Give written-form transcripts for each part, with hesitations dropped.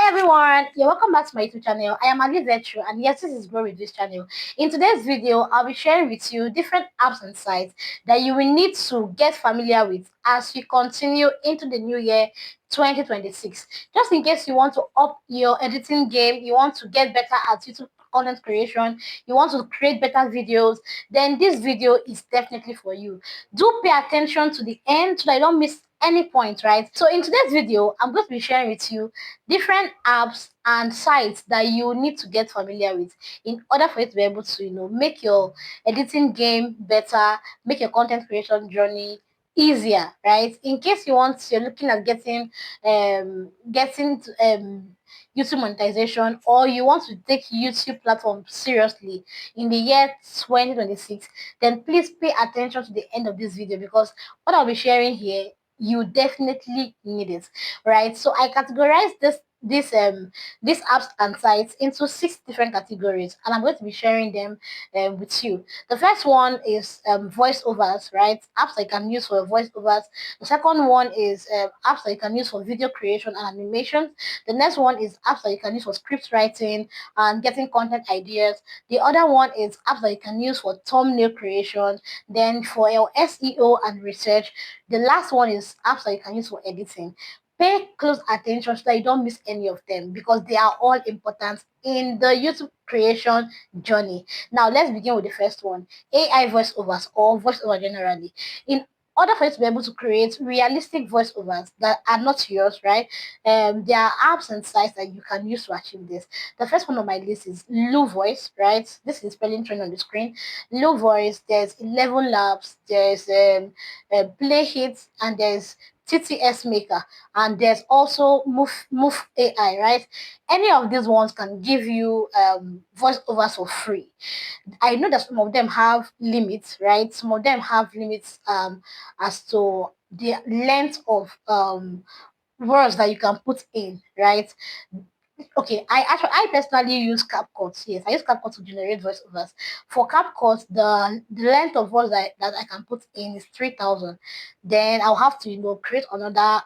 Hi everyone, you're welcome back to my YouTube channel. I am Ali Vetru, and yes, this is Grow with this channel. In today's video, I'll be sharing with you different apps and sites that you will need to get familiar with as we continue into the new year 2026. Just in case you want to up your editing game, you want to get better at YouTube content creation, you want to create better videos, then this video is definitely for you. Do pay attention to the end so that you don't miss any point, right? So in today's video, I'm going to be sharing with you different apps and sites that you need to get familiar with in order for you to be able to make your editing game better, make your content creation journey easier, right? In case you're looking at getting YouTube monetization, or you want to take YouTube platform seriously in the year 2026, then please pay attention to the end of this video, because what I'll be sharing here, you definitely need it, right? So I categorize these apps and sites into 6 different categories, and I'm going to be sharing them with you. The first one is voiceovers, right? Apps that you can use for voiceovers. The second one is apps that you can use for video creation and animation. The next one is apps that you can use for script writing and getting content ideas. The other one is apps that you can use for thumbnail creation, then for your SEO and research. The last one is apps that you can use for editing. Pay close attention so that you don't miss any of them, because they are all important in the YouTube creation journey. Now, let's begin with the first one, AI voiceovers or voiceover generally. In order for you to be able to create realistic voiceovers that are not yours, right? There are apps and sites that you can use to achieve this. The first one on my list is Lu Voice, right? This is spelling trend on the screen. Lu Voice, there's 11 Labs, there's Play Hits, and there's TTS Maker, and there's also Move AI, right? Any of these ones can give you voiceovers for free. I know that some of them have limits, right? Some of them have limits as to the length of words that you can put in, right? Okay, I personally use CapCut. Yes, I use CapCut to generate voiceovers. For CapCut, the length of words that I can put in is 3,000. Then I'll have to create another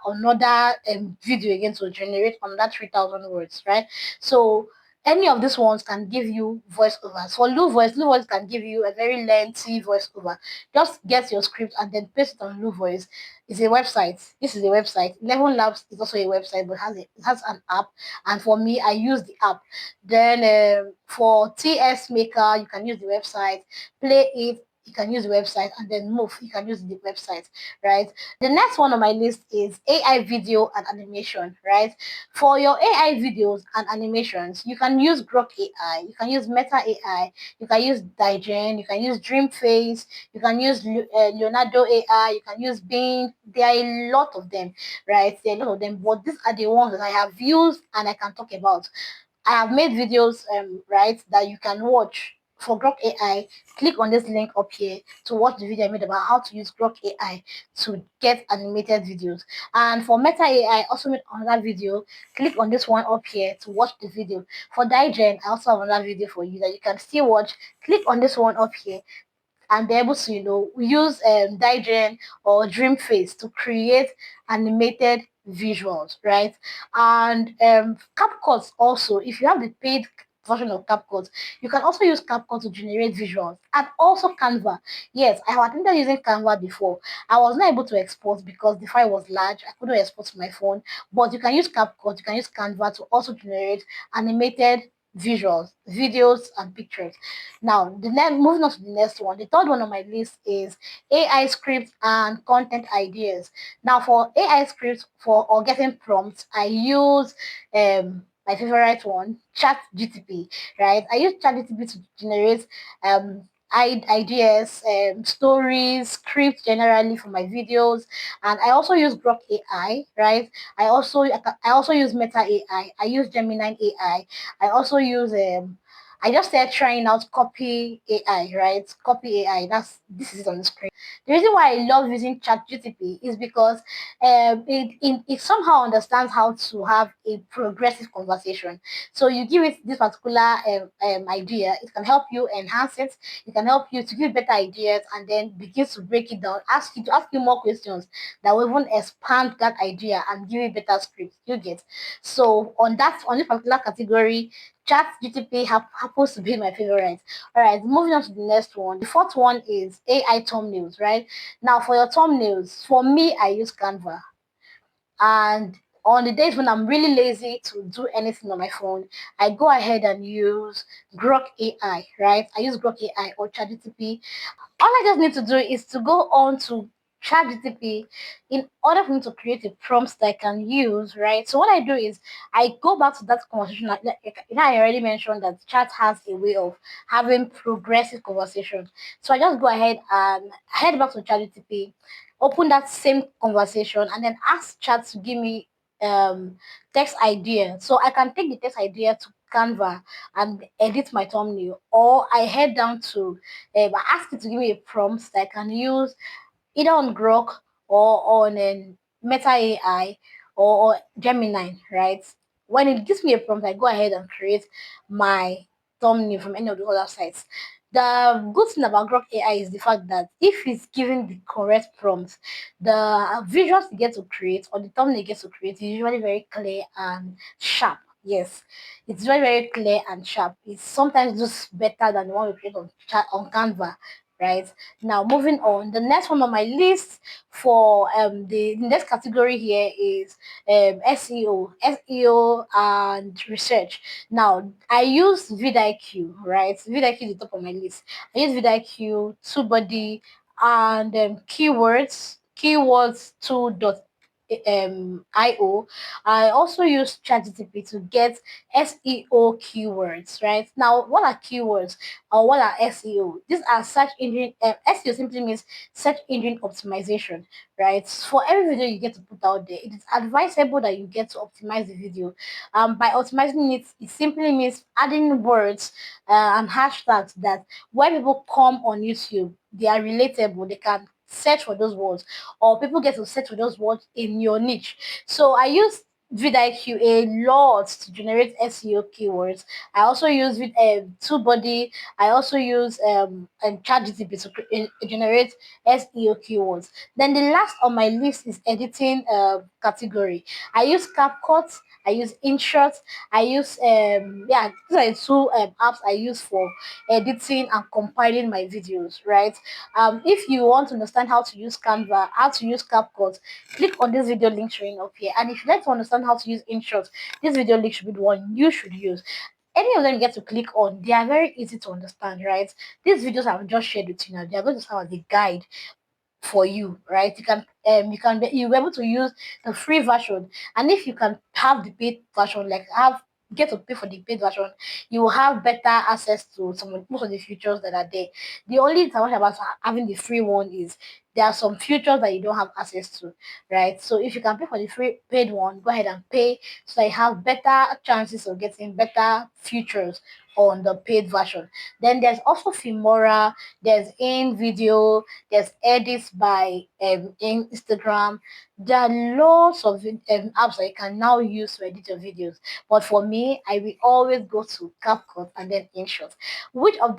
video again to generate another 3,000 words, right? So any of these ones can give you voiceovers. For Lu Voice can give you a very lengthy voiceover. Just get your script and then paste it on Lu Voice. It's a website. This is a website. 11 Labs is also a website, but it has an app, and for me, I use the app. Then for TS Maker, you can use the website. Play It, you can use the website, and then Move, you can use the website, right? The next one on my list is AI video and animation, right? For your AI videos and animations, you can use Grok AI, you can use Meta AI, you can use Digen, you can use Dreamface, you can use Leonardo AI, you can use Bing. There are a lot of them, right? There are a lot of them, but these are the ones that I have used and I can talk about. I have made videos, right, that you can watch for Grok AI. Click on this link up here to watch the video I made about how to use Grok AI to get animated videos. And for Meta AI, I also made another video. Click on this one up here to watch the video. For Digen, I also have another video for you that you can still watch. Click on this one up here and be able to use Digen or Dreamface to create animated visuals, right? And CapCut also, if you have the paid version of CapCut, you can also use CapCut to generate visuals, and also Canva. Yes, I have attempted using Canva before. I was not able to export because the file was large. I couldn't export to my phone, but you can use CapCut, you can use Canva to also generate animated visuals, videos, and pictures. Now, moving on to the next one, the third one on my list is AI scripts and content ideas. Now, for AI scripts for or getting prompts, I use my favorite one, ChatGTP, right? I use ChatGTP to generate ideas, stories, scripts generally for my videos, and I also use Grok AI, right? I also use Meta AI. I use Gemini AI. I also use I just started trying out copy AI, right? Copy AI. This is on the screen. The reason why I love using ChatGPT is because it somehow understands how to have a progressive conversation. So you give it this particular idea, it can help you enhance it. It can help you to give better ideas, and then begin to break it down. Ask you more questions that will even expand that idea and give you better scripts. You get. So on this particular category, Chat GTP happens to be my favorite. All right, moving on to the next one. The fourth one is AI thumbnails, right? Now, for your thumbnails, for me, I use Canva. And on the days when I'm really lazy to do anything on my phone, I go ahead and use Grok AI, right? I use Grok AI or ChatGPT. All I just need to do is to go on to ChatGPT in order for me to create a prompt that I can use, right? So what I do is I go back to that conversation. I already mentioned that chat has a way of having progressive conversation. So I just go ahead and head back to ChatGPT, open that same conversation, and then ask chat to give me um text idea. So I can take the text idea to Canva and edit my thumbnail, or I head down to I ask it to give me a prompt that I can use either on Grok or on Meta AI or Gemini, right? When it gives me a prompt, I go ahead and create my thumbnail from any of the other sites. The good thing about Grok AI is the fact that if it's given the correct prompt, the visuals you get to create or the thumbnail you get to create is usually very clear and sharp. Yes, it's very, very clear and sharp. It's sometimes just better than the one we create on Canva, right? Now, moving on, the next one on my list for the next category here is SEO and research. Now, I use vidIQ, right? vidIQ is the top of my list. I use vidIQ, TubeBuddy, and keywords 2.io. I also use ChatGPT to get SEO keywords, right? Now, what are keywords or what are SEO? These are search engine. SEO simply means search engine optimization, right? For every video you get to put out there, it is advisable that you get to optimize the video. By optimizing it, it simply means adding words and hashtags that when people come on YouTube, they are relatable. They can search for those words, or people get to search for those words in your niche. So I use vidIQ a lot to generate SEO keywords. I also use TubeBuddy. I also use ChatGPT to generate SEO keywords. Then the last on my list is editing category. I use CapCut. I use InShot. I use these are the two apps I use for editing and compiling my videos. Right. If you want to understand how to use Canva, how to use CapCut, click on this video link showing up here. And if you'd like to understand how to use InShot, this video link should be the one you should use. Any of them you get to click on, they are very easy to understand, right? These videos I've just shared with you now, they are going to serve as a guide for you, right? You'll be able to use the free version, and if you can have the paid version, like have get to pay for the paid version, you will have better access to most of the features that are there. The only disadvantage about having the free one is there are some features that you don't have access to, right? So if you can pay for the free paid one, go ahead and pay so that you have better chances of getting better features on the paid version. Then there's also Filmora, there's in video, there's edits by in Instagram. There are lots of apps that you can now use to edit your videos. But for me, I will always go to CapCut and then InShot. Which of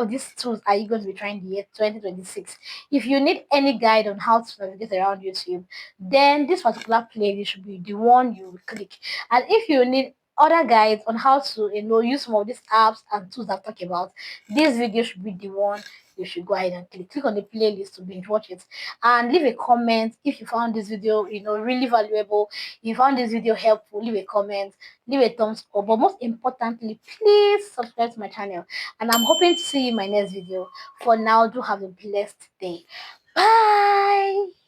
these tools are you going to be trying the year 2026? If you need any guide on how to navigate around YouTube, then this particular playlist should be the one you will click. And if you need other guides on how to use some of these apps and tools I've talked about, this video should be the one you should go ahead and click on the playlist to binge watch it, and leave a comment if you found this video really valuable. If you found this video helpful, leave a comment, leave a thumbs up, but most importantly, please subscribe to my channel, and I'm hoping to see you in my next video. For now, do have a blessed day. Bye.